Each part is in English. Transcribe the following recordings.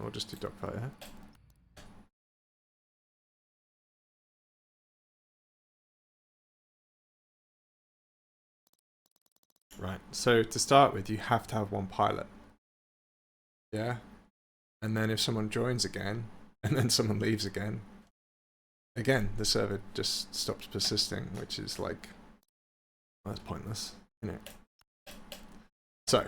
We'll just do dogfighter. Right, so to start with, you have to have one pilot. Yeah? And then if someone joins again, and then someone leaves again, the server just stops persisting, which is like, well, that's pointless, isn't it? So,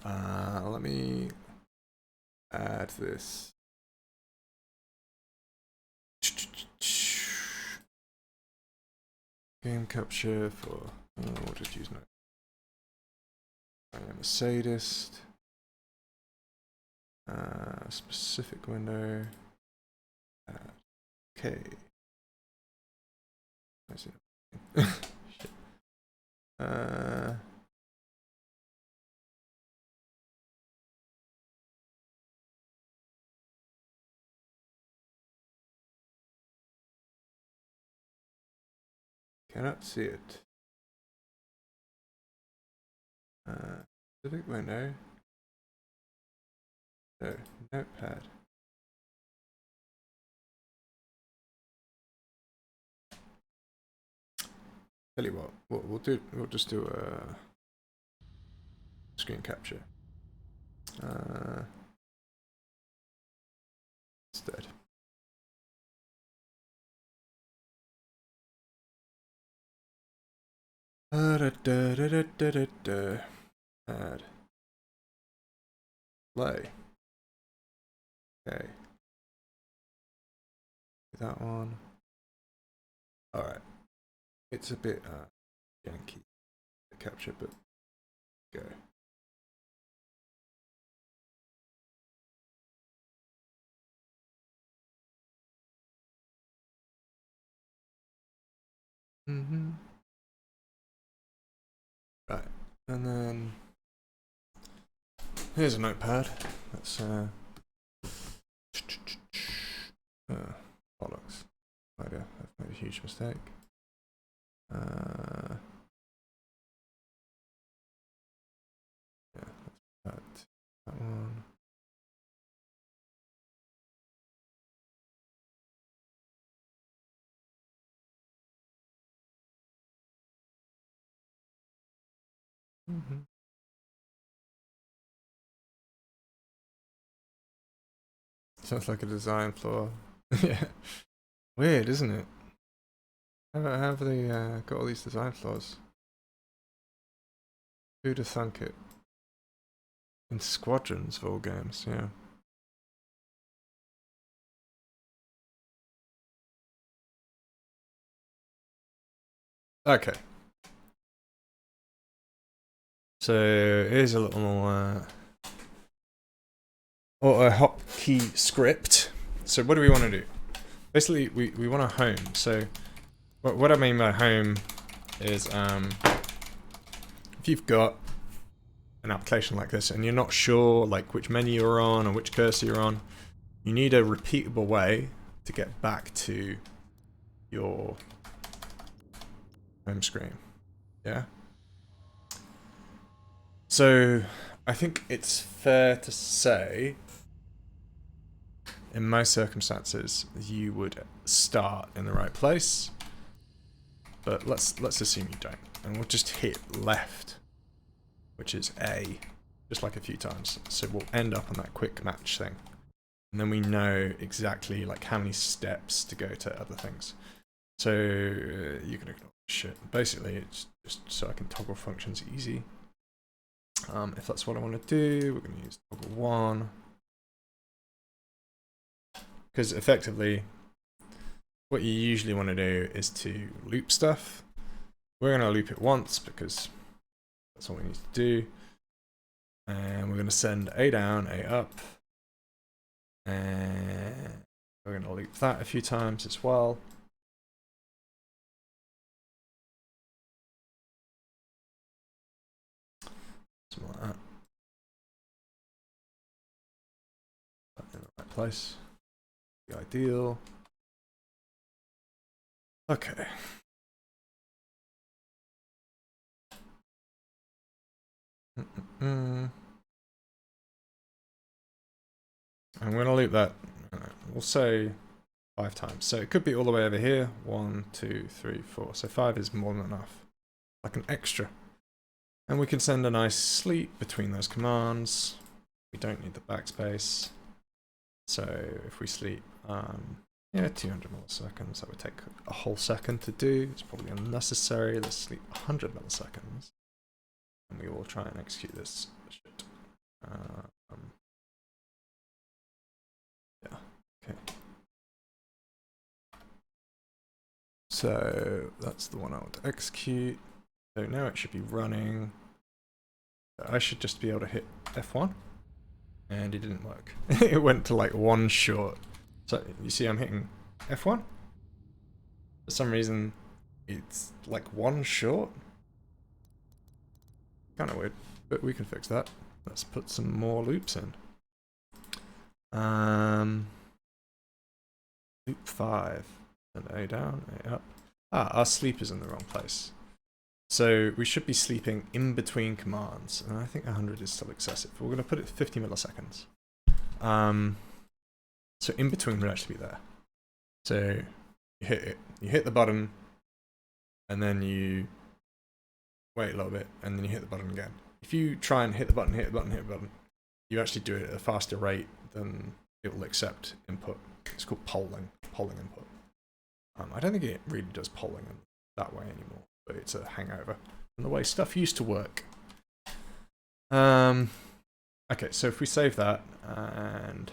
let me add this. Game capture for, we'll just use no. I am a sadist. Specific window. Okay. I see. Shit. Cannot see it. Specific window. No, notepad. Tell you what we'll just do a screen capture. Instead. Add. Play. Okay. That one. Alright. It's a bit janky to capture, but go. Right. And then here's a notepad. Let's bollocks. I've made a huge mistake. Yeah, that one. Sounds like a design flaw. Yeah. Weird, isn't it? How have they got all these design flaws? Who'd have thunk it? In Squadrons of all games, yeah. Okay. So here's a little auto hotkey script. So what do we want to do? Basically, we want a home. So what I mean by home is if you've got an application like this and you're not sure like which menu you're on or which cursor you're on, you need a repeatable way to get back to your home screen. Yeah. So I think it's fair to say in most circumstances you would start in the right place, but let's assume you don't, and we'll just hit left, which is A, just like a few times. So we'll end up on that quick match thing, and then we know exactly like how many steps to go to other things. So you can ignore shit. Basically, it's just so I can toggle functions easy. If that's what I want to do, we're going to use toggle 1. Because effectively, what you usually want to do is to loop stuff. We're going to loop it once because that's all we need to do. And we're going to send A down, A up. And we're going to loop that a few times as well. Something like that. In the right place. The ideal. Okay. I'm going to loop that, we'll say 5 times. So it could be all the way over here. 1, 2, 3, 4. So 5 is more than enough. Like an extra. And we can send a nice sleep between those commands. We don't need the backspace. So if we sleep, yeah, 200 milliseconds, that would take a whole second to do. It's probably unnecessary. Let's sleep 100 milliseconds. And we will try and execute this shit. Yeah, okay. So that's the one I want to execute. So now it should be running. I should just be able to hit F1. And it didn't work. It went to like 1 short. So you see I'm hitting F1. For some reason, it's like 1 short. Kind of weird, but we can fix that. Let's put some more loops in. Loop 5. And A down, A up. Ah, our sleep is in the wrong place. So we should be sleeping in between commands, and I think 100 is still excessive. We're going to put it 50 milliseconds. So in between would actually be there. So you hit it, you hit the button, and then you wait a little bit, and then you hit the button again. If you try and hit the button, hit the button, hit the button, you actually do it at a faster rate than it will accept input. It's called polling input. I don't think it really does polling in that way anymore, but it's a hangover from the way stuff used to work. Okay, so if we save that, and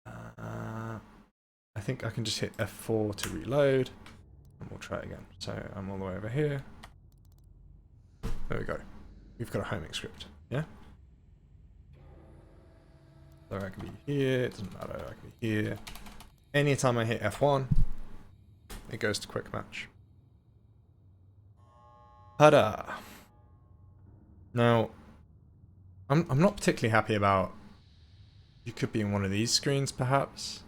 I think I can just hit F4 to reload, and we'll try it again. So I'm all the way over here. There we go. We've got a homing script, yeah? So I can be here, it doesn't matter, I can be here. Anytime I hit F1, it goes to quick match. Ta-da! Now, I'm not particularly happy about, you could be in one of these screens perhaps,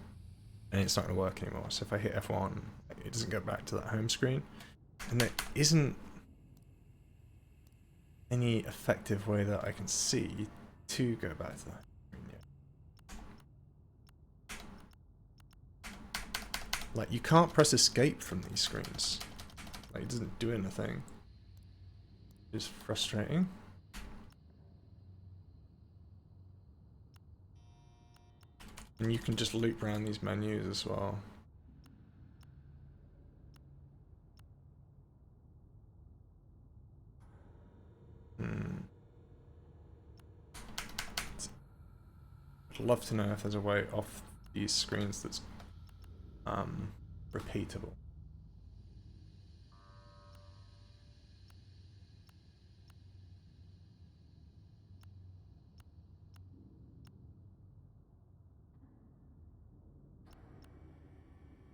and it's not going to work anymore. So if I hit F1, it doesn't go back to that home screen. And there isn't any effective way that I can see to go back to that screen yet. Like, you can't press escape from these screens. Like, it doesn't do anything. It's frustrating. And you can just loop around these menus as well. I'd love to know if there's a way off these screens that's repeatable.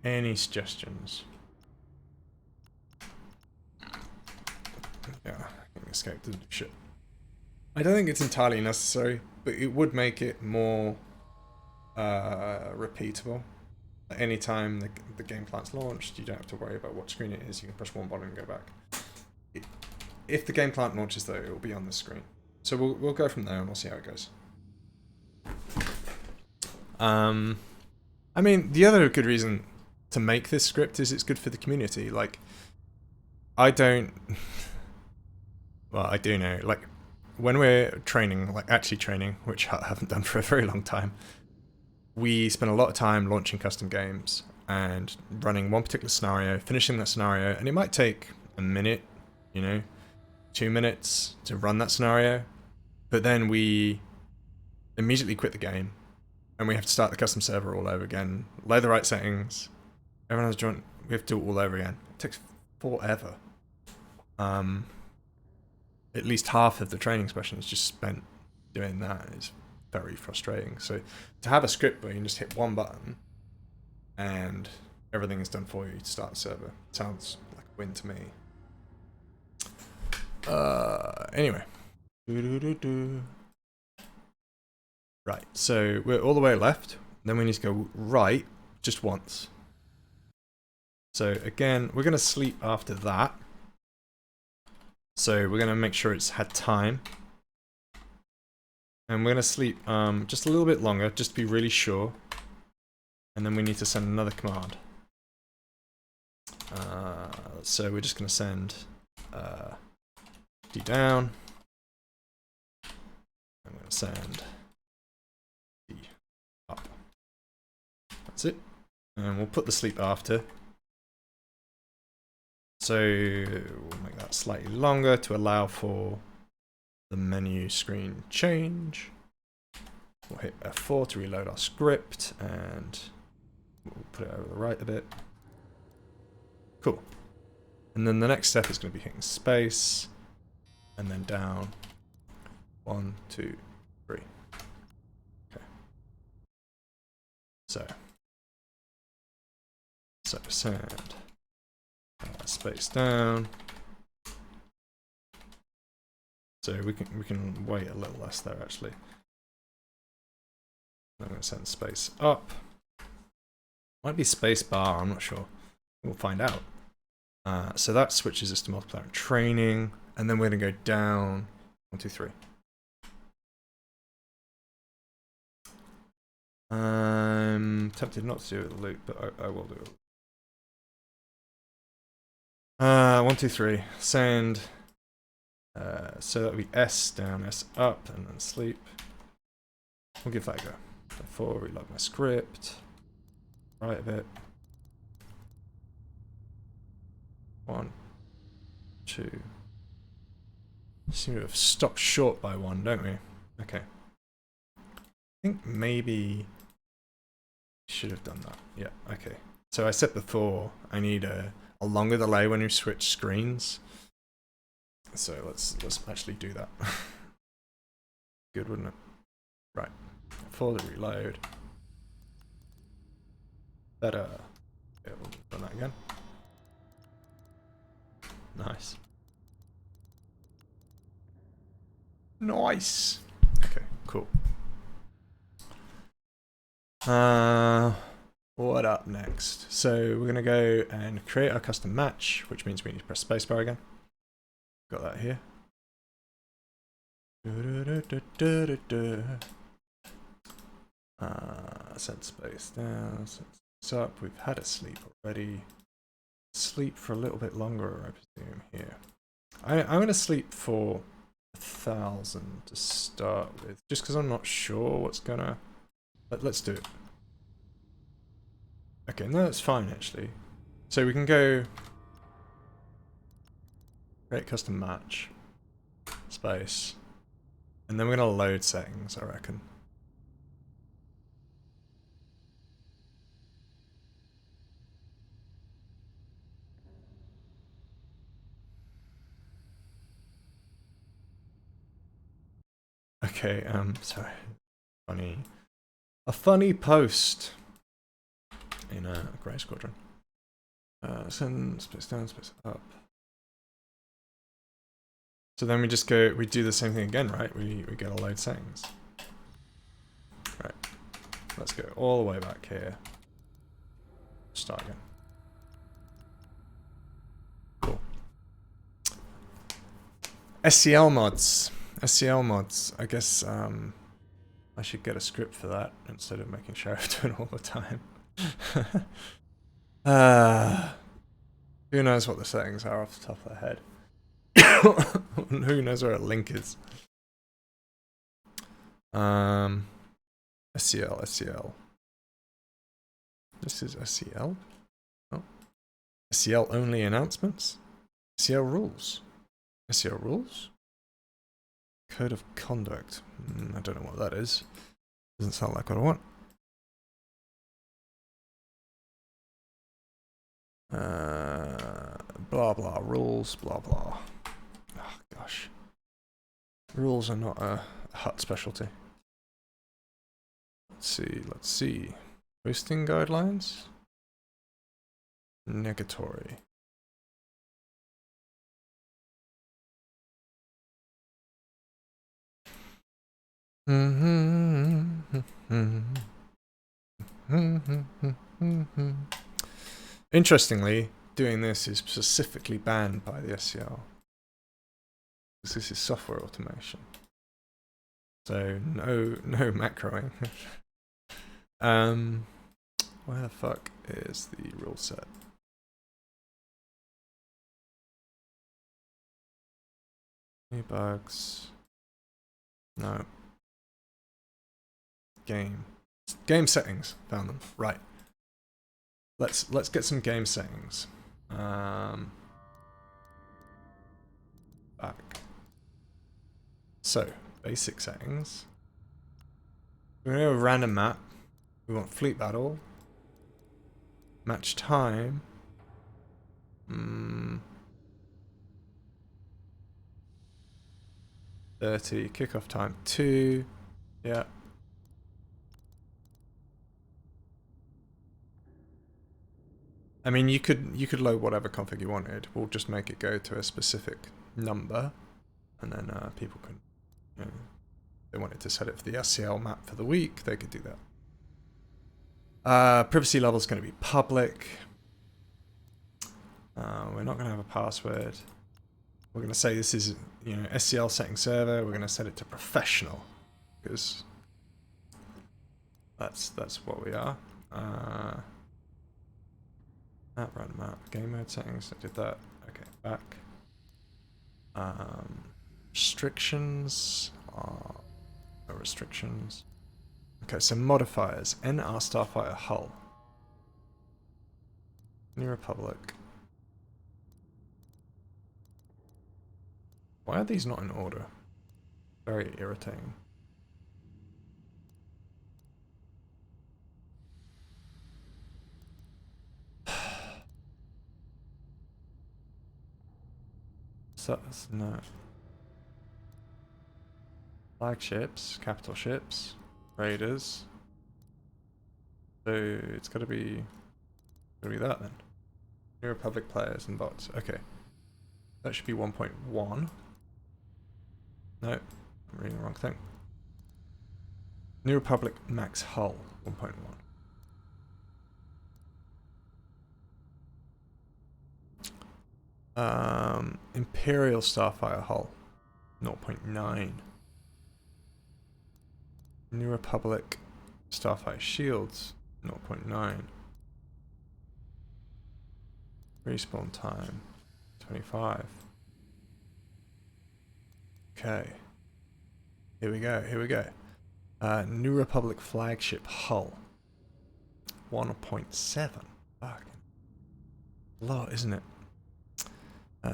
Any suggestions? Yeah, I can escape doesn't do shit. I don't think it's entirely necessary, but it would make it more repeatable. At any time the game plant's launched, you don't have to worry about what screen it is. You can press one button and go back. If the game plant launches, though, it will be on this screen. So we'll go from there and we'll see how it goes. I mean, the other good reason to make this script is it's good for the community. Like, I don't... Well, I do know, like, when we're training, like actually training, which I haven't done for a very long time, we spend a lot of time launching custom games and running one particular scenario, finishing that scenario, and it might take a minute, you know, 2 minutes to run that scenario, but then we immediately quit the game, and we have to start the custom server all over again, load the right settings, everyone has joined, we have to do it all over again. It takes forever. At least half of the training session is just spent doing that. It's very frustrating. So to have a script where you can just hit one button and everything is done for you to start the server sounds like a win to me. Anyway. Right, so we're all the way left. Then we need to go right just once. So again, we're going to sleep after that. So we're going to make sure it's had time. And we're going to sleep just a little bit longer, just to be really sure. And then we need to send another command. So we're just going to send D down. I'm going to send D up. That's it. And we'll put the sleep after. So we'll make that slightly longer to allow for the menu screen change. We'll hit F4 to reload our script, and we'll put it over the right a bit. Cool. And then the next step is going to be hitting space, and then down. 1, 2, 3. Okay. So send space down. So we can wait a little less there actually. I'm going to send space up. Might be space bar, I'm not sure. We'll find out. So that switches us to multiplayer and training, and then we're going to go down 1, 2, 3. I'm tempted not to do it with a loop, but I will do it. 1, 2, 3. Send. So that would be S down, S up, and then sleep. We'll give that a go. Before reload my script. Right a bit. 1, 2. Seem to have stopped short by 1, don't we? Okay. I think maybe should have done that. Yeah, okay. So I said before I need a longer delay when you switch screens. So let's actually do that. Good, wouldn't it? Right. For the reload. Better. Yeah, we'll run that again. Nice. Nice. Okay, cool. What up next? So we're gonna go and create our custom match, which means we need to press spacebar again. Got that here. Send space down, send space up. We've had a sleep already. Sleep for a little bit longer, I presume, here. I'm gonna sleep for 1,000 to start with, just because I'm not sure what's gonna... Let's do it. Okay, no, that's fine, actually. So we can go... create custom match. Space. And then we're going to load settings, I reckon. Okay, sorry. A funny post in a Grey Squadron. Send space down, space up. So then we just go, we do the same thing again, right? We go to load settings. Right. Let's go all the way back here. Start again. Cool. SCL mods. SCL mods. I guess I should get a script for that instead of making Sheriff do it all the time. Who knows what the settings are off the top of their head? Who knows where a link is? SCL. This is SCL? Oh. SCL only announcements? SCL rules. SCL rules? Code of conduct. I don't know what that is. Doesn't sound like what I want. Blah blah rules, blah blah. Oh gosh. Rules are not a hut specialty. Let's see. Hosting guidelines? Negatory. Interestingly, doing this is specifically banned by the SCL. This is software automation. So no macroing. Where the fuck is the rule set? Any bugs? No. Game settings. Found them. Right. Let's get some game settings. Back. So, basic settings. We're going to have a random map. We want fleet battle. Match time. 30. Kickoff time 2. Yeah. I mean, you could load whatever config you wanted. We'll just make it go to a specific number, and then people can, you know, if they wanted to set it for the SCL map for the week, they could do that. Privacy level is going to be public. We're not going to have a password. We're going to say this is, you know, SCL setting server. We're going to set it to professional, because that's what we are. Map, random map, game mode settings, I did that. Okay, back. Restrictions. No restrictions. Okay, so modifiers. NR Starfighter hull. New Republic. Why are these not in order? Very irritating. So, no. Flagships, capital ships, raiders. So it's gotta be that then. New Republic players and bots. Okay. That should be 1.1. No, I'm reading the wrong thing. New Republic max hull 1.1. Imperial Starfighter hull 0.9. New Republic Starfighter shields 0.9. Respawn time 25. Okay. Here we go. New Republic flagship hull 1.7. Fuck. A lot, isn't it?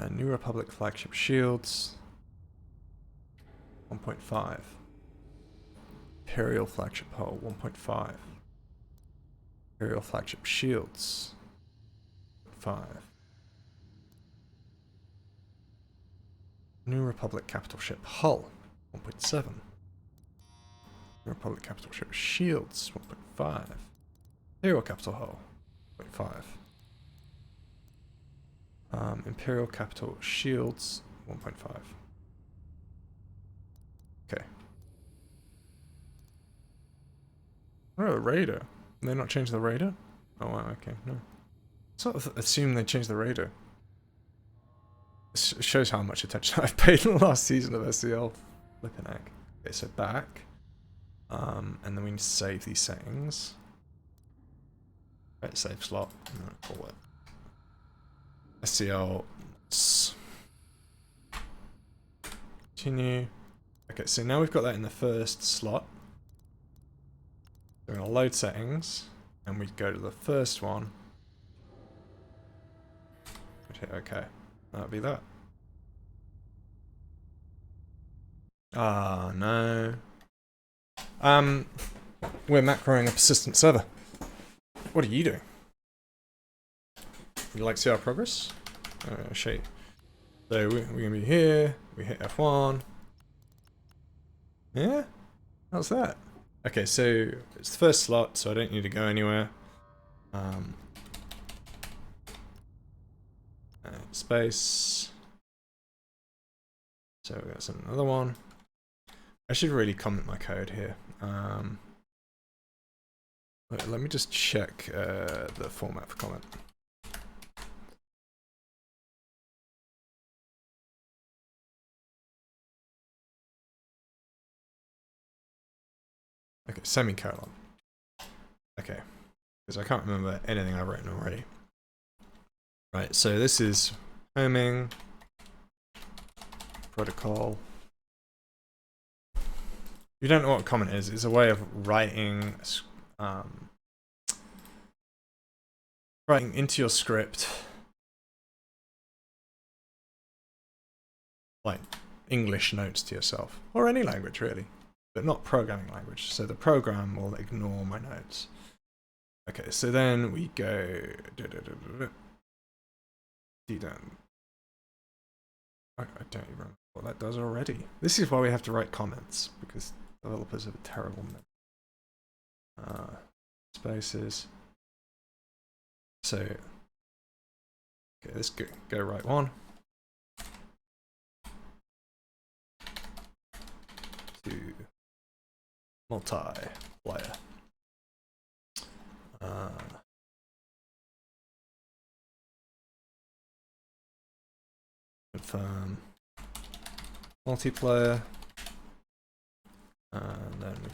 New Republic flagship shields 1.5. Imperial flagship hull 1.5. Imperial flagship shields 5. New Republic capital ship hull 1.7. New Republic capital ship shields 1.5. Imperial capital hull 0.5. Imperial capital shields 1.5. Okay. Oh, a raider. They not change the raider? Oh wow, okay, no. Sort of assume they changed the raider. It shows how much attention I've paid in the last season of SCL. Flippin' heck. Okay, so back. And then we need to save these settings. Right, save slot. I'm gonna call it SCL. Continue. Okay, so now we've got that in the first slot. We're gonna load settings, and we go to the first one. Hit OK. That'll be that. Ah, no. We're macroing a persistent server. What are you doing? Would you like to see our progress? Show you. So we're gonna be here. We hit F1. Yeah? How's that? Okay, so it's the first slot, so I don't need to go anywhere. Space. So we're gonna send another one. I should really comment my code here. Let me just check the format for comment. Okay, semicolon. Okay, because I can't remember anything I've written already. Right, so this is homing protocol. If you don't know what a comment is, it's a way of writing into your script like English notes to yourself, or any language really, but not programming language. So the program will ignore my notes. Okay, so then we go done. I don't even remember what that does already. This is why we have to write comments, because developers have a terrible spaces. So okay, let's go right one. To multiplayer. Confirm multiplayer, and then we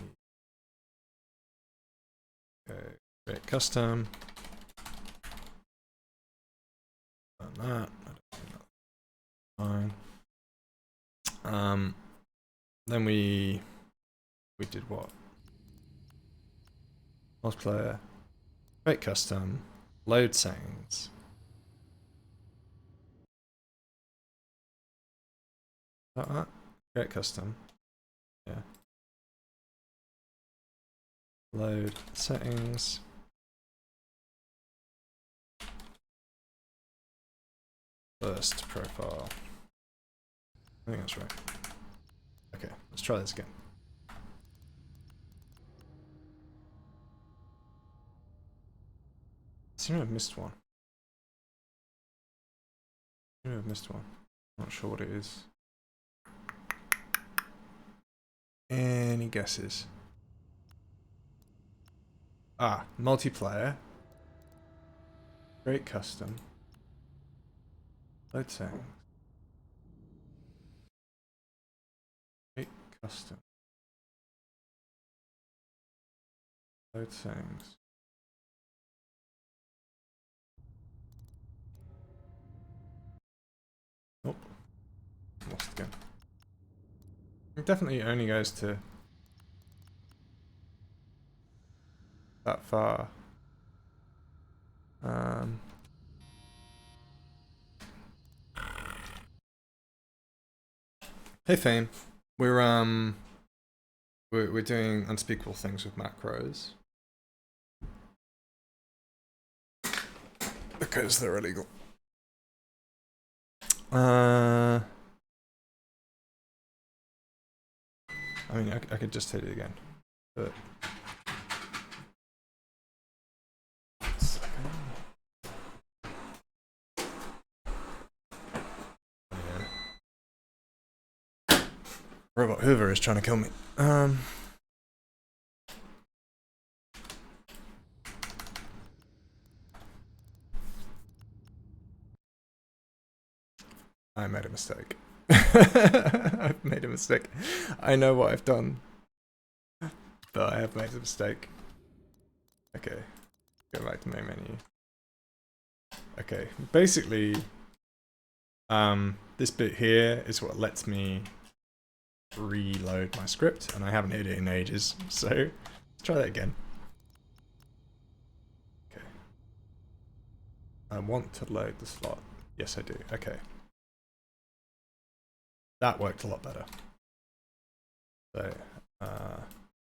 go create custom. And that, I don't think that's fine. Then we did what? Multiplayer, create custom, load settings. Is that? Create custom. Yeah. Load settings. First profile. I think that's right. Okay, let's try this again. I seem to have missed one. I've missed one. Not sure what it is. Any guesses? Ah, multiplayer. Create custom. Load settings. Create custom. Load settings. Nope. Lost again. It definitely only goes to that far. Hey Fame. We're doing unspeakable things with macros. Because they're illegal. I mean, I could just hit it again, but Robot Hoover is trying to kill me. I made a mistake. I've made a mistake. I know what I've done, but I have made a mistake. Okay, go back to main menu. Okay, basically, this bit here is what lets me reload my script, and I haven't hit it in ages, so let's try that again. Okay. I want to load the slot. Yes, I do. Okay. That worked a lot better.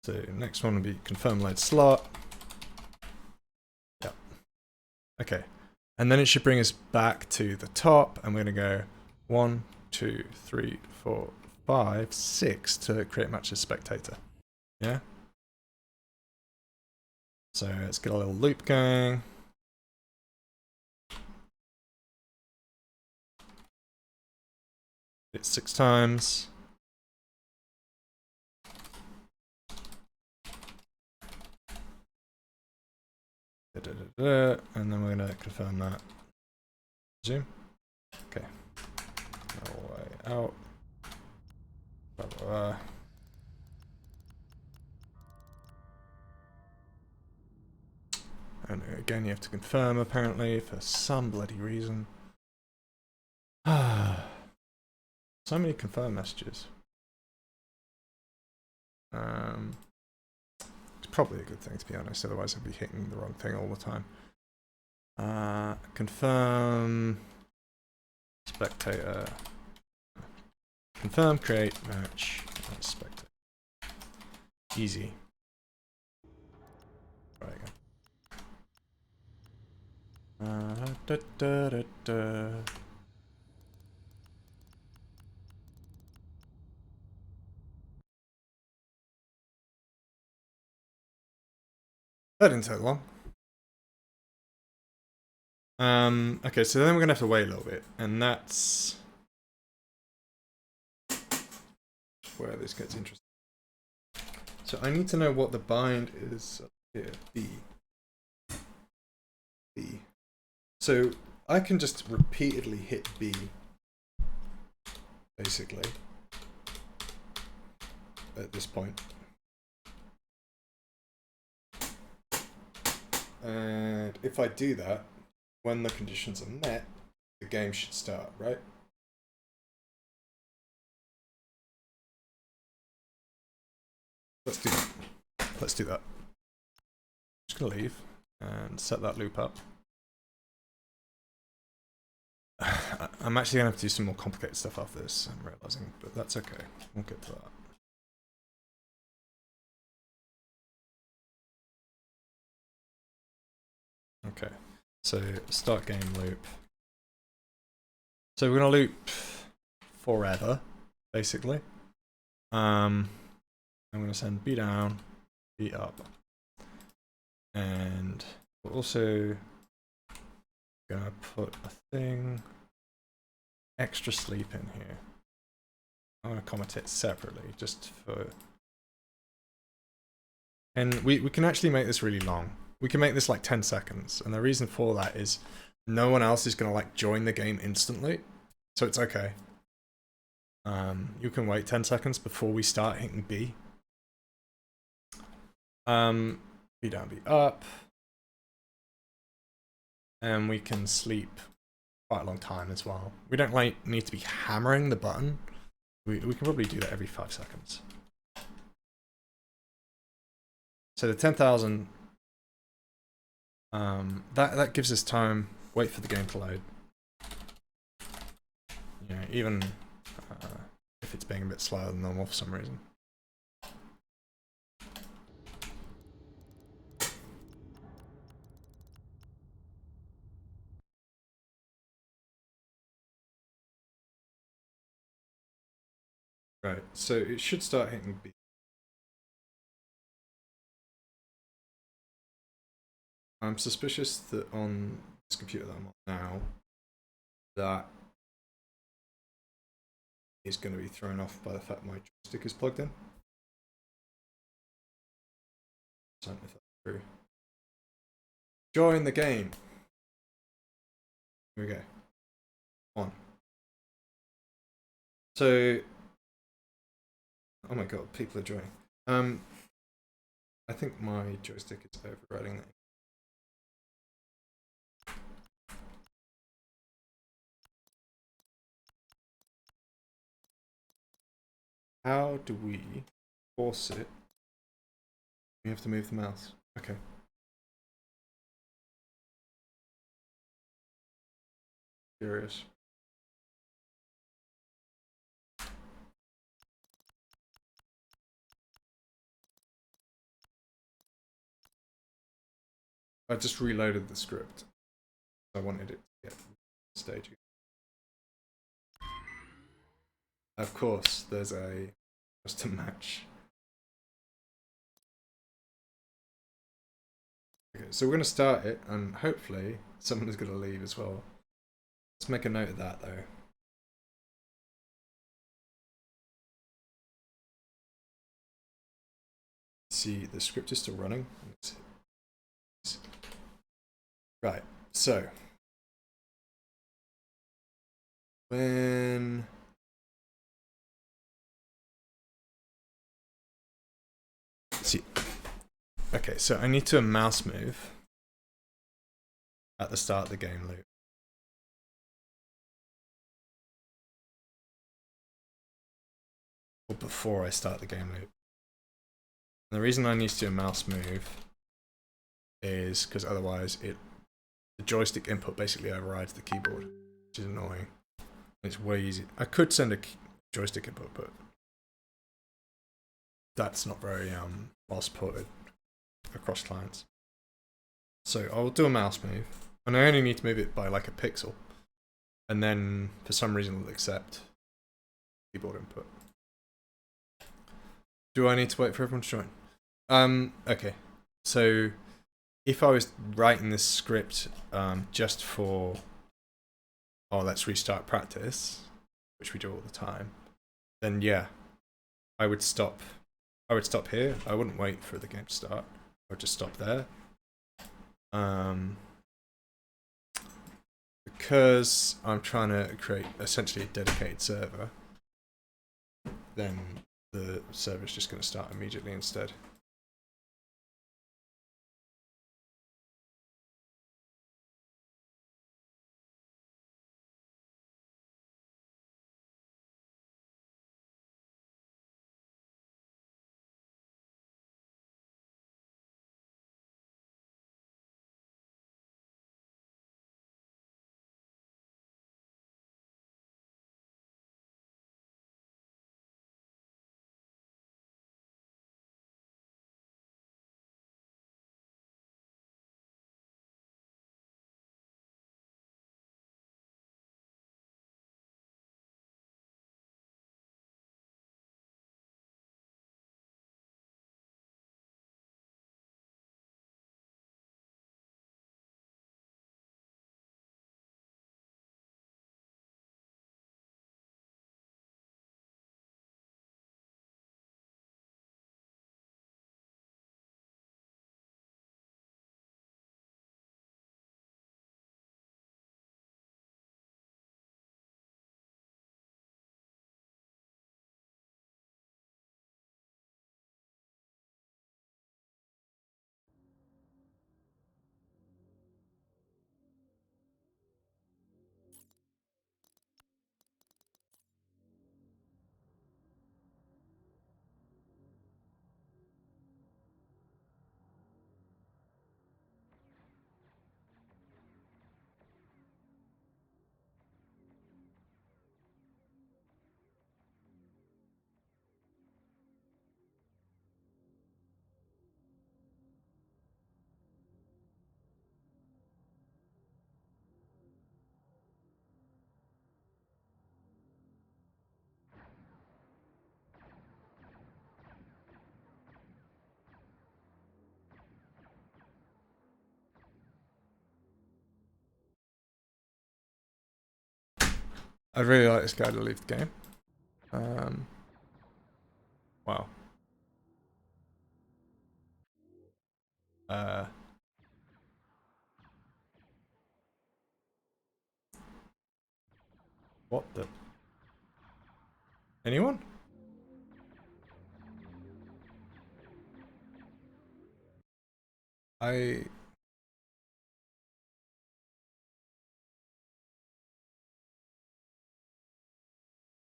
So next one would be confirm load slot. Yep. Okay. And then it should bring us back to the top, and we're going to go 1, 2, 3, 4, 5, 6 to create match as spectator. Yeah? So let's get a little loop going. Hit 6 times. And then we're going to confirm that. Zoom. Okay. All the way out. 。 . 。 . 。 . . . . . . . . . . . . . . . . . . . . . . . . . . . . . . . . . . . . . . . . . . . . . . . . . . . . . And again, you have to confirm, apparently, for some bloody reason. So many confirm messages. It's probably a good thing, to be honest, otherwise I'd be hitting the wrong thing all the time. Confirm spectator. Confirm create match spectator. Easy. Try again. That didn't take long. Okay, so then we're gonna have to wait a little bit, and that's where this gets interesting. So I need to know what the bind is here. B. So I can just repeatedly hit B, basically, at this point. And if I do that, when the conditions are met, the game should start, right? Let's do that. Let's do that. I'm just gonna leave and set that loop up. I'm actually gonna have to do some more complicated stuff after this, I'm realizing, but that's okay. We'll get to that. Okay, so start game loop. So we're gonna loop forever, basically. I'm gonna send B down, B up, and we're also gonna put a thing extra sleep in here. I'm gonna comment it separately just for, and we can actually make this really long. We can make this like 10 seconds, and the reason for that is no one else is gonna like join the game instantly, so it's okay. You can wait 10 seconds before we start hitting B. B down, B up, and we can sleep quite a long time as well. We don't like need to be hammering the button. We can probably do that every 5 seconds. So the 10,000. That gives us time. Wait for the game to load. You know, even if it's being a bit slower than normal for some reason. Right, so it should start hitting B. I'm suspicious that on this computer that I'm on now, that is going to be thrown off by the fact my joystick is plugged in. I don't know if that's true. Join the game. Here we go. On. So, oh my god, people are joining. I think my joystick is overriding that. How do we force it? We have to move the mouse. Okay. Curious. I just reloaded the script. I wanted it to get stage again. Of course, there's a custom match. Okay, so we're going to start it, and hopefully someone is going to leave as well. Let's make a note of that, though. See, the script is still running. Right, so when let's see. Okay, so I need to mouse move at the start of the game loop. Or before I start the game loop. And the reason I need to do a mouse move is because otherwise the joystick input basically overrides the keyboard, which is annoying. It's way easy. I could send a joystick input, but that's not very well supported across clients. So I'll do a mouse move, and I only need to move it by like a pixel, and then for some reason it'll accept keyboard input. Do I need to wait for everyone to join? Okay. So if I was writing this script just for, oh, let's restart practice, which we do all the time, then yeah, I would stop here. I wouldn't wait for the game to start. I would just stop there. Because I'm trying to create essentially a dedicated server, then the server's just going to start immediately instead. I'd really like this guy to leave the game. Wow. What the? Anyone?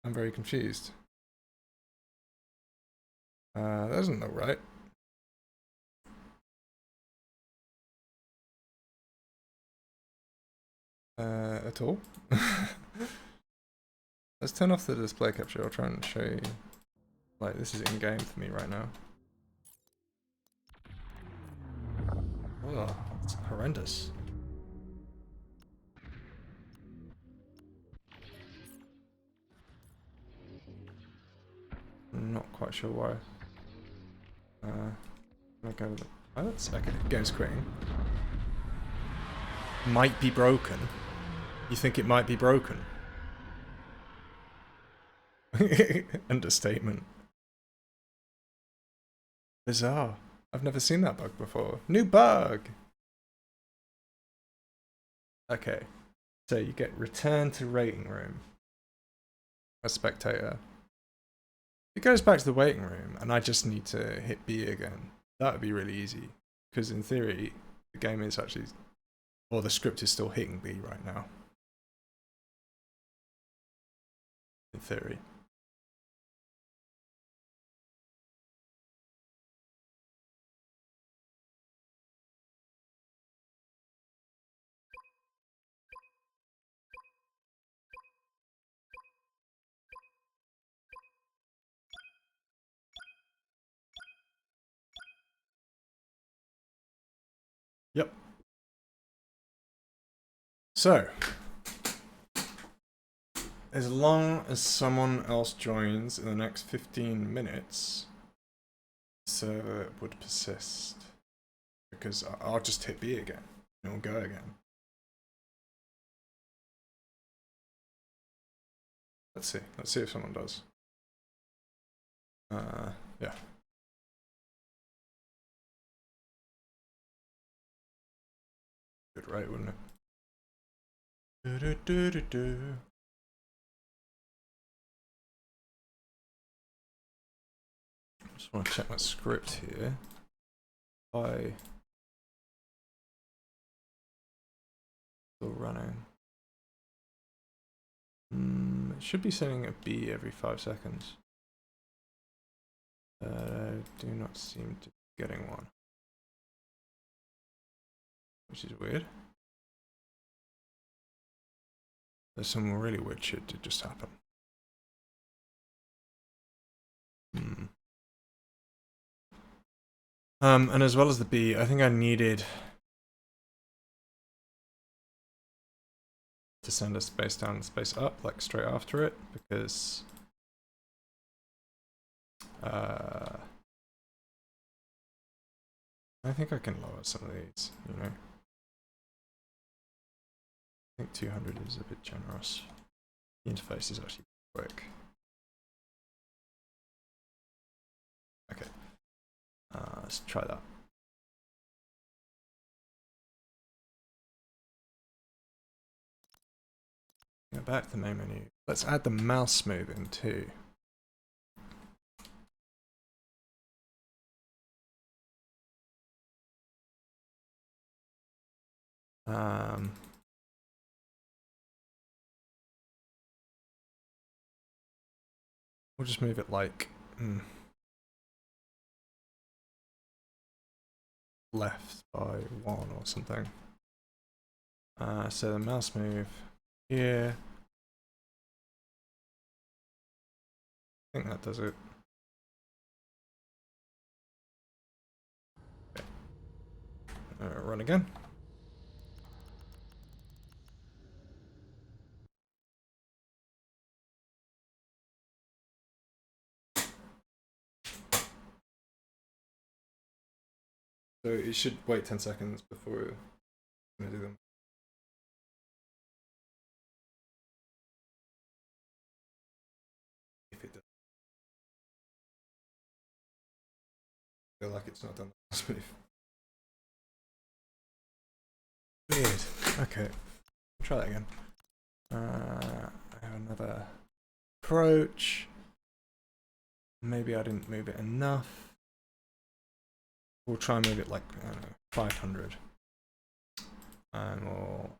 I'm very confused. That doesn't look right. At all. Let's turn off the display capture. I'll try and show you. Like, this is in game for me right now. Oh, it's horrendous. I'm not quite sure why. I'll go with the pilots. Okay, game's quitting. Might be broken. You think it might be broken? Understatement. Bizarre. I've never seen that bug before. New bug! Okay. So you get return to rating room. A spectator. It goes back to the waiting room and I just need to hit B again. That would be really easy. Because in theory, the game is actually Or the script is still hitting B right now. In theory. Yep. So, as long as someone else joins in the next 15 minutes, the server would persist. Because I'll just hit B again, and it'll go again. Let's see if someone does. Yeah. Good rate, wouldn't it? Just want to check my script here. Still running. It should be sending a B every 5 seconds. I do not seem to be getting one. Which is weird. There's some really weird shit to just happen. And as well as the B, I think I needed to send a space down and space up, like straight after it, because I think I can lower some of these, you know. I think 200 is a bit generous. The interface is actually quick. Okay. Let's try that. Go back to the main menu. Let's add the mouse move in too. We'll just move it like left by 1 or something. So the mouse move here. I think that does it. Okay. Run again. So it should wait 10 seconds before we do them. If it does. I feel like it's not done the last move. Weird. Okay. Try that again. I have another approach. Maybe I didn't move it enough. We'll try and move it like, I don't know, 500. And we'll...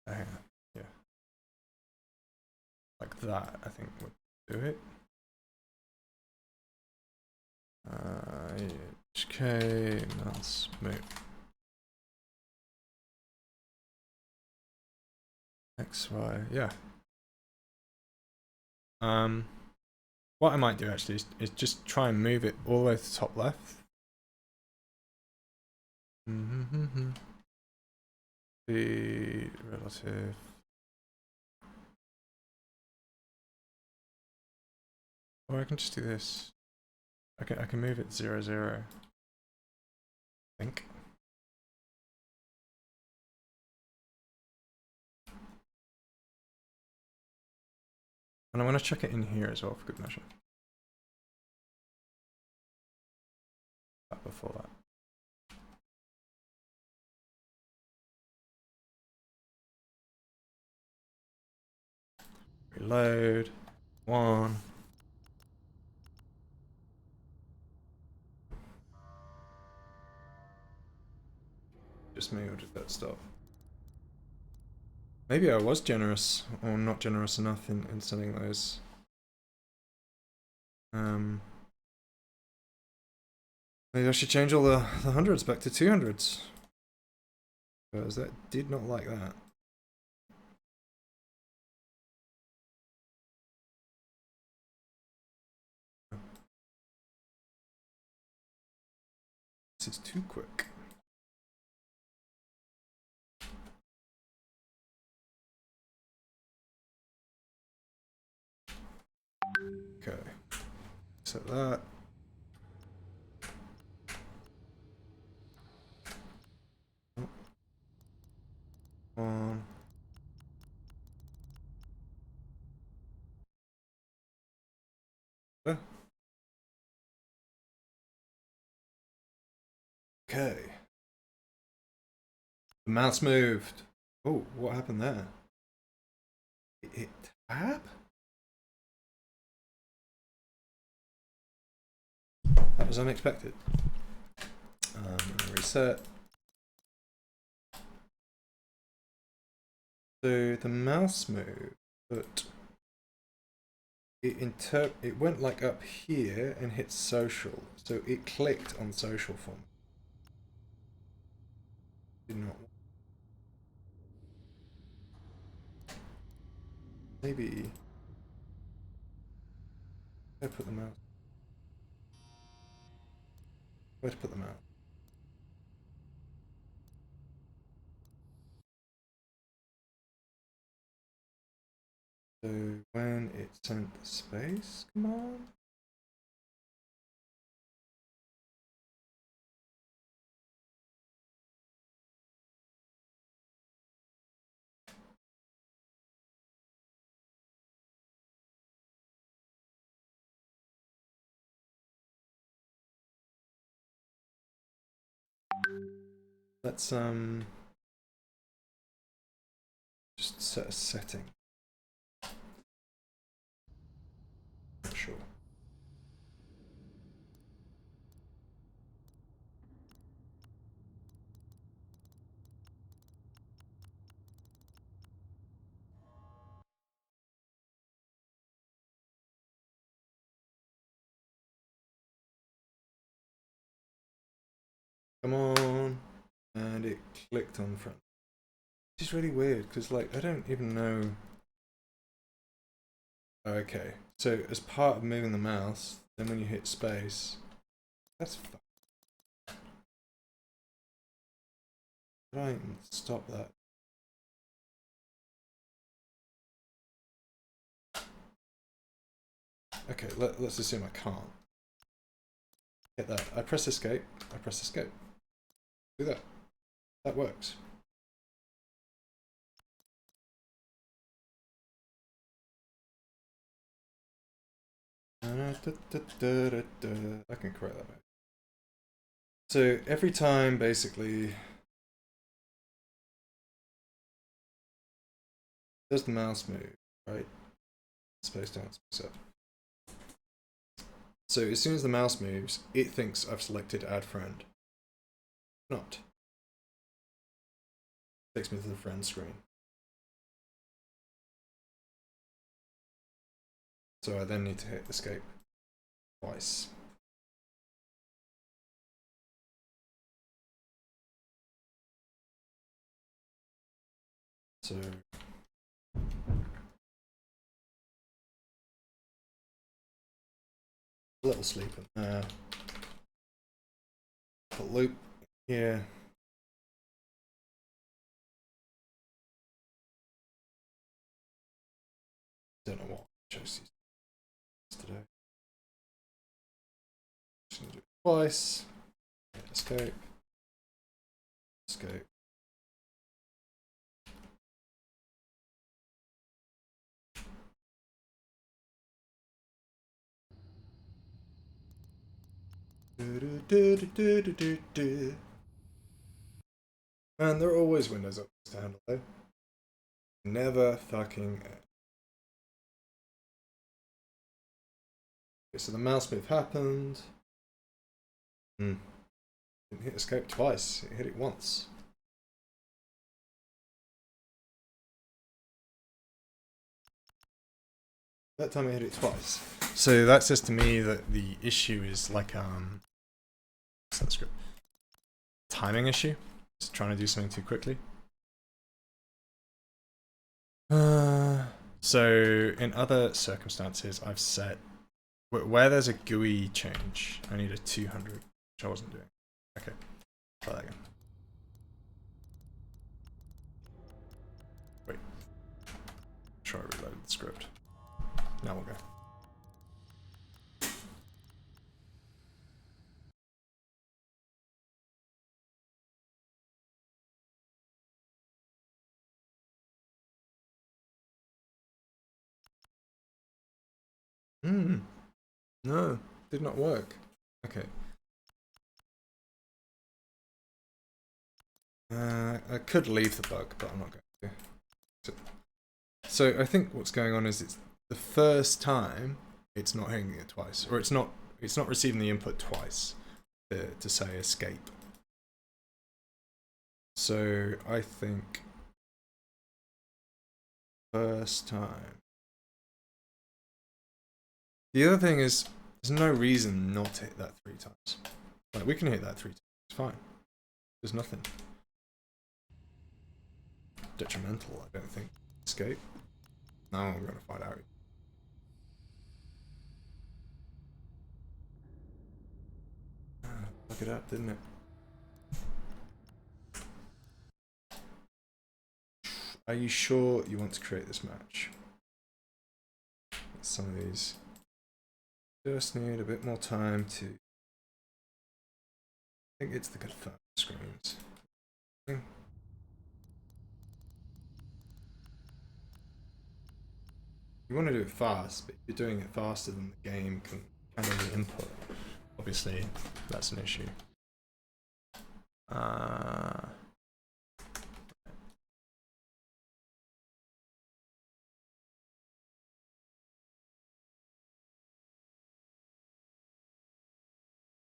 yeah. Like that, I think would do it. HK, mouse move. XY, yeah. What I might do actually is just try and move it all the way to the top left. The relative. Or I can just do this. I can move it 0, 0. I think. And I'm going to check it in here as well for good measure. Before that. Reload. One. Just me, or did that stop? Maybe I was generous, or not generous enough in sending those. Maybe I should change all the hundreds back to 200s. Because that did not like that. This is too quick. Okay. Set that. On. Okay. The mouse moved. Oh, what happened there? It hit tab? That was unexpected. Reset. So the mouse moved, but it went like up here and hit social. So it clicked on social for me. Did not. Maybe I put the mouse. Where to put the mouse? So when it sent the space command. Let's just set a setting. Not sure. Come on. And it clicked on the front. Which is really weird because, like, I don't even know. Okay, so as part of moving the mouse, then when you hit space, that's fun. Right, stop that. Okay, let's assume I can't. Hit that. I press escape. I press escape. Do that. That works. I can correct that. So every time, basically, does the mouse move, right? Space down, space up. So as soon as the mouse moves, it thinks I've selected add friend. Not. Takes me to the friend screen. So I then need to hit escape twice. So a little sleep in there. Put loop here. Don't know what I chose today. Just gonna do it twice. Escape. Escape. Man, there are always windows up to handle though. Never fucking Okay, so the mouse move happened. Didn't hit escape twice, it hit it once. That time I hit it twice. So that says to me that the issue is like what's that script? Timing issue. Just trying to do something too quickly. So in other circumstances, I've set where there's a GUI change, I need a 200, which I wasn't doing. Okay, try that again. Wait, try reload the script. Now we'll go. No, did not work. Okay. I could leave the bug, but I'm not going to. So I think what's going on is it's the first time it's not hitting it twice, or it's not receiving the input twice to say escape. So I think first time. The other thing is there's no reason not to hit that 3 times. Like we can hit that 3 times. It's fine. There's nothing detrimental, I don't think. Escape. Now I'm gonna find out. Look it up, didn't it? Are you sure you want to create this match? Some of these just need a bit more time to. I think it's the confirm screens. You want to do it fast, but if you're doing it faster than the game can handle the input, obviously that's an issue.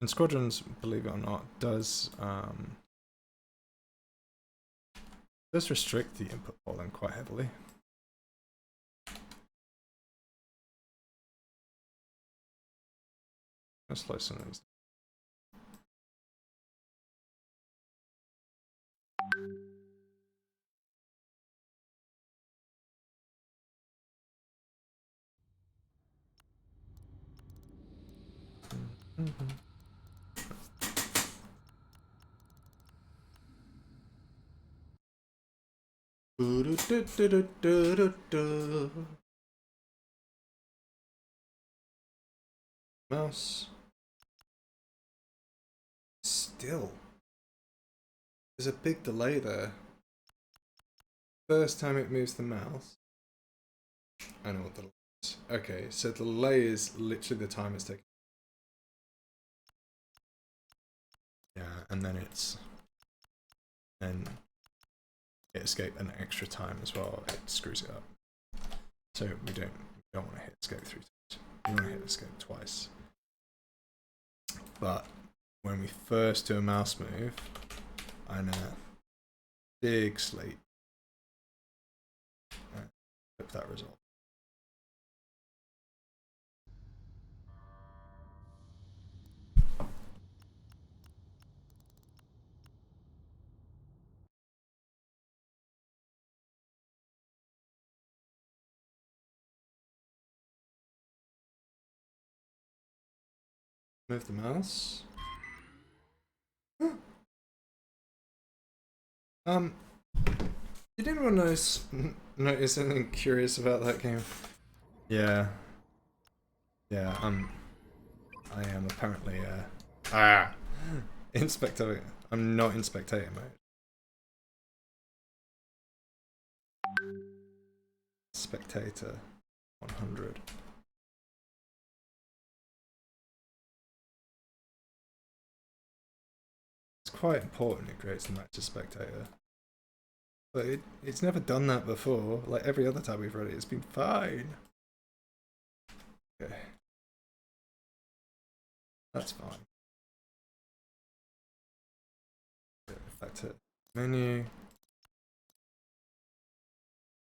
And Squadrons, believe it or not, does restrict the input polling quite heavily. Let's slow some of these. Mouse. Still. There's a big delay there. First time it moves the mouse. I know what the delay is. Okay, so the delay is literally the time it's taking. Yeah, and then then it escape an extra time as well. It screws it up. So we don't want to hit escape 3 times. We want to hit escape twice. But when we first do a mouse move, I'm in a big sleep. Flip that result. Move the mouse. Did anyone notice anything curious about that game? Yeah. Yeah, I am apparently in spectator. I'm not in spectator mode. Spectator 100. It's quite important it creates the match to spectator. But it's never done that before. Like every other time we've read it, it's been fine. Okay. That's fine. Back to menu.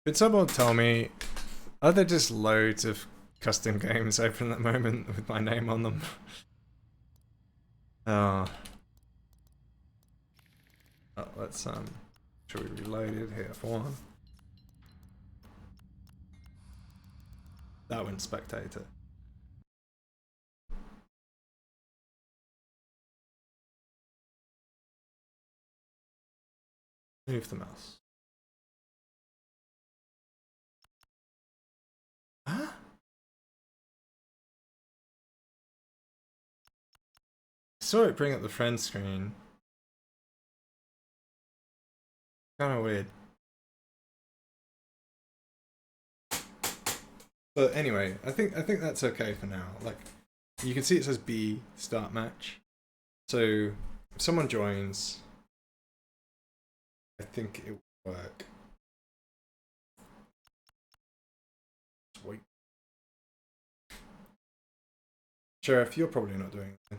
Could someone tell me, are there just loads of custom games open at the moment with my name on them? Oh. Oh, let's should we reload it? Hit F1. That went spectator. Move the mouse. Huh? I saw it bring up the friend screen. Kind of weird. But anyway, I think that's okay for now. Like, you can see it says B start match. So if someone joins, I think it will work. Sweet. Sheriff, you're probably not doing it.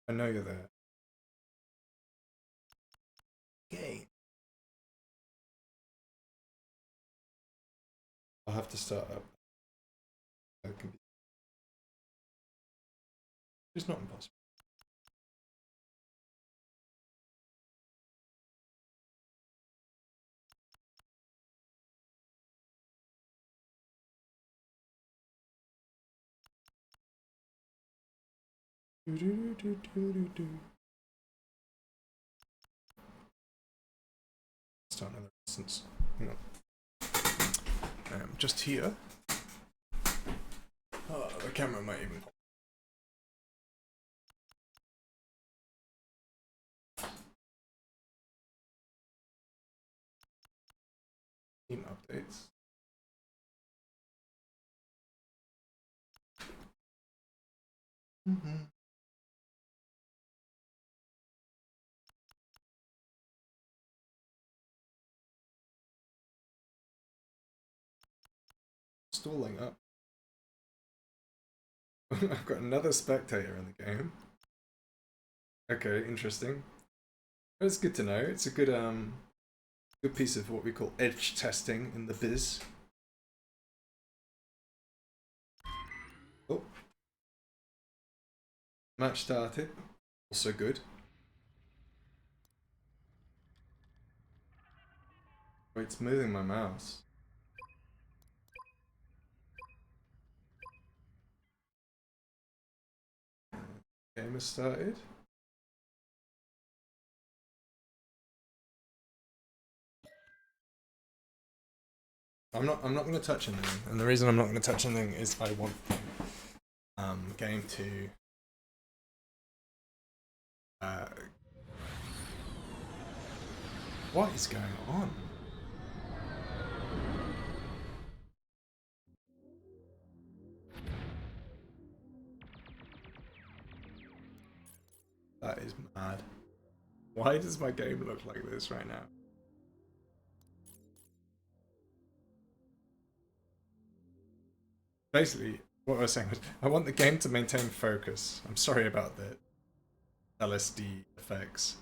I know you're there. Okay. I'll have to start up. It's not impossible. Start another instance. Hang on. Just here. Oh, the camera might even pop. Team updates. Stalling up. I've got another spectator in the game. Okay, interesting. It's good to know. It's a good good piece of what we call edge testing in the biz. Oh. Match started. Also good. Wait, it's moving my mouse. Game has started. I'm not going to touch anything, and the reason I'm not going to touch anything is I want game to what is going on? That is mad. Why does my game look like this right now? Basically, what I was saying was, I want the game to maintain focus. I'm sorry about the LSD effects.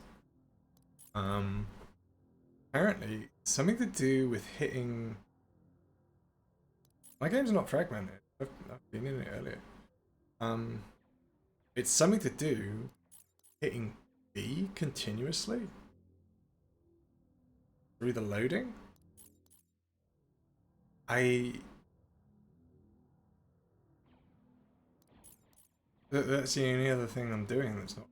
Apparently, something to do with hitting... My game's not fragmented. I've been in it earlier. It's something to do hitting B continuously through the loading. That's the only other thing I'm doing that's not.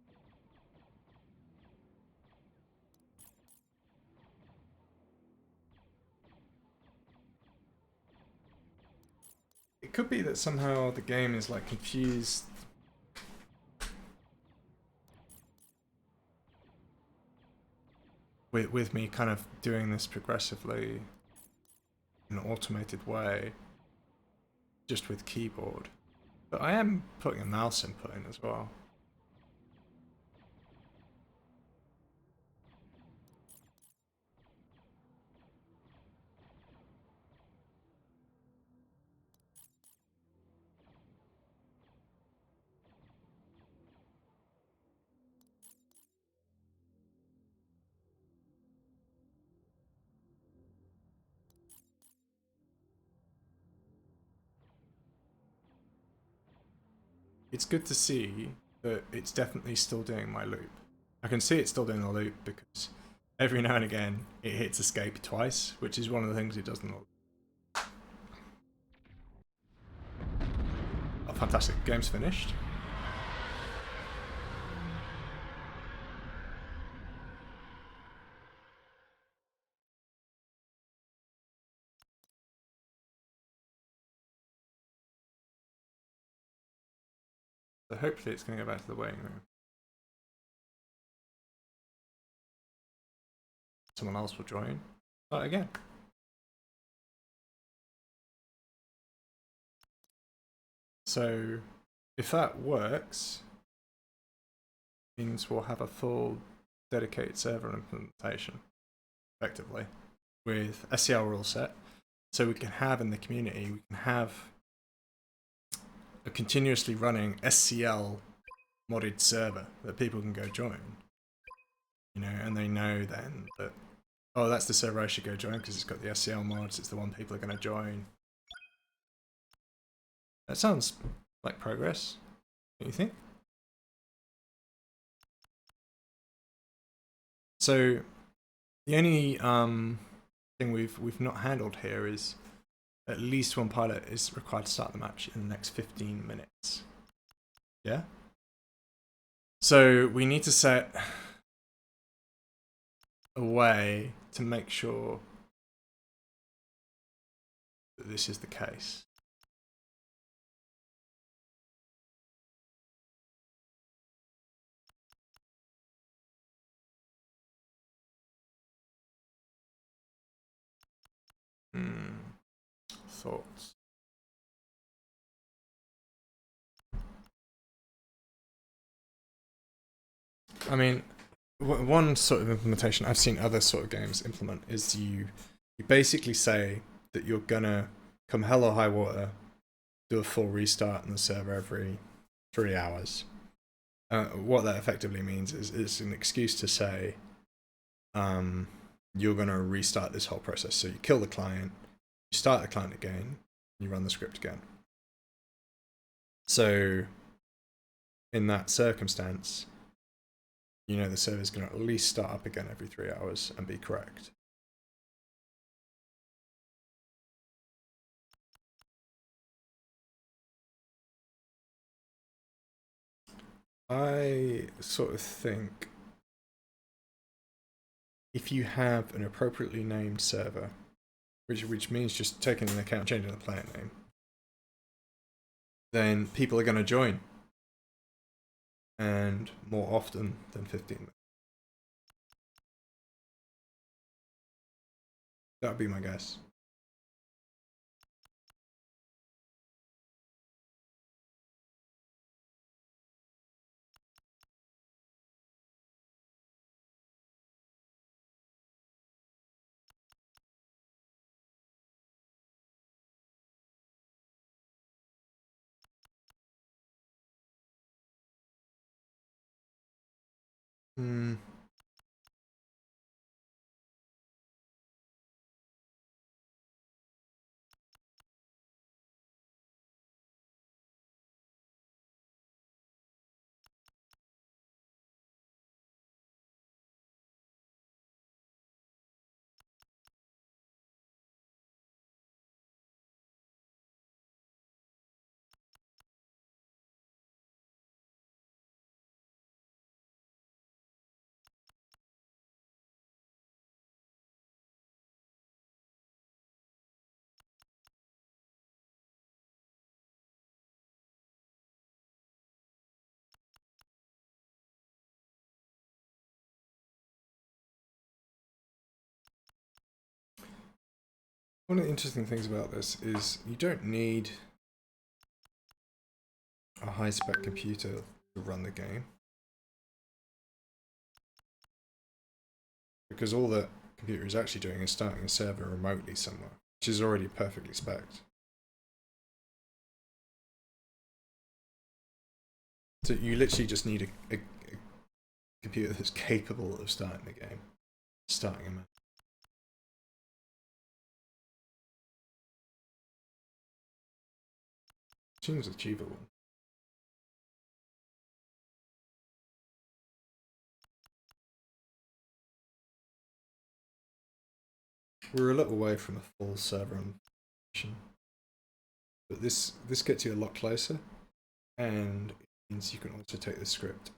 It could be that somehow the game is like confused with me kind of doing this progressively in an automated way, just with keyboard. But I am putting a mouse input in as well. it's good to see that it's definitely still doing my loop. I can see it's still doing the loop because every now and again it hits escape twice, which is one of the things it does in the loop. Oh, fantastic. Game's finished. So hopefully it's going to go back to the waiting room. Someone else will join. Start again. So if that works, means we'll have a full dedicated server implementation, effectively, with SCL rule set. So we can have in the community, we can have a continuously running SCL modded server that people can go join. You know, and they know then that, oh, that's the server I should go join because it's got the SCL mods, it's the one people are going to join. That sounds like progress, don't you think? So the only thing we've not handled here is at least one pilot is required to start the match in the next 15 minutes. Yeah? So we need to set a way to make sure that this is the case. Thoughts? I mean, one sort of implementation I've seen other sort of games implement is you basically say that you're gonna, come hell or high water, do a full restart on the server every 3 hours. What that effectively means is it's an excuse to say you're gonna restart this whole process. So you kill the client, you start the client again, you run the script again. So in that circumstance, you know the server's going to at least start up again every 3 hours and be correct. I sort of think if you have an appropriately named server, which means just taking an account, changing the player name, then people are going to join, and more often than 15 minutes. That would be my guess. Hmm. One of the interesting things about this is you don't need a high-spec computer to run the game, because all the computer is actually doing is starting a server remotely somewhere, which is already perfectly spec'd. So you literally just need a computer that's capable of starting the game, starting a match. Seems achievable. we're a little way from a full server implementation, but this gets you a lot closer, and it means you can also take the script.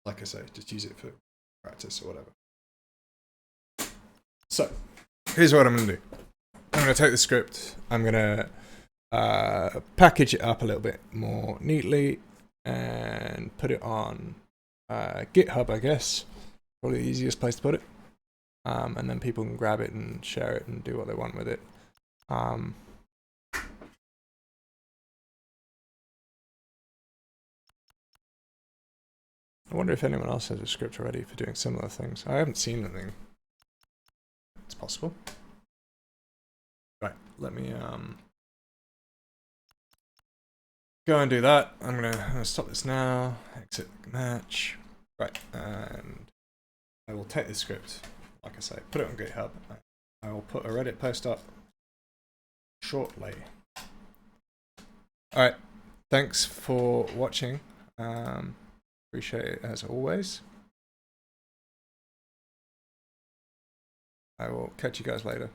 Like I say, just use it for practice or whatever. So, here's what I'm going to do. I'm going to take the script, I'm going to package it up a little bit more neatly, and put it on GitHub, I guess. Probably the easiest place to put it. And then people can grab it and share it and do what they want with it. I wonder if anyone else has a script already for doing similar things. I haven't seen anything. It's possible. Right, let me go and do that. I'm gonna stop this now. Exit match. Right, and I will take this script, like I say, put it on GitHub. I will put a Reddit post up shortly. Alright, thanks for watching. Appreciate it as always. I will catch you guys later.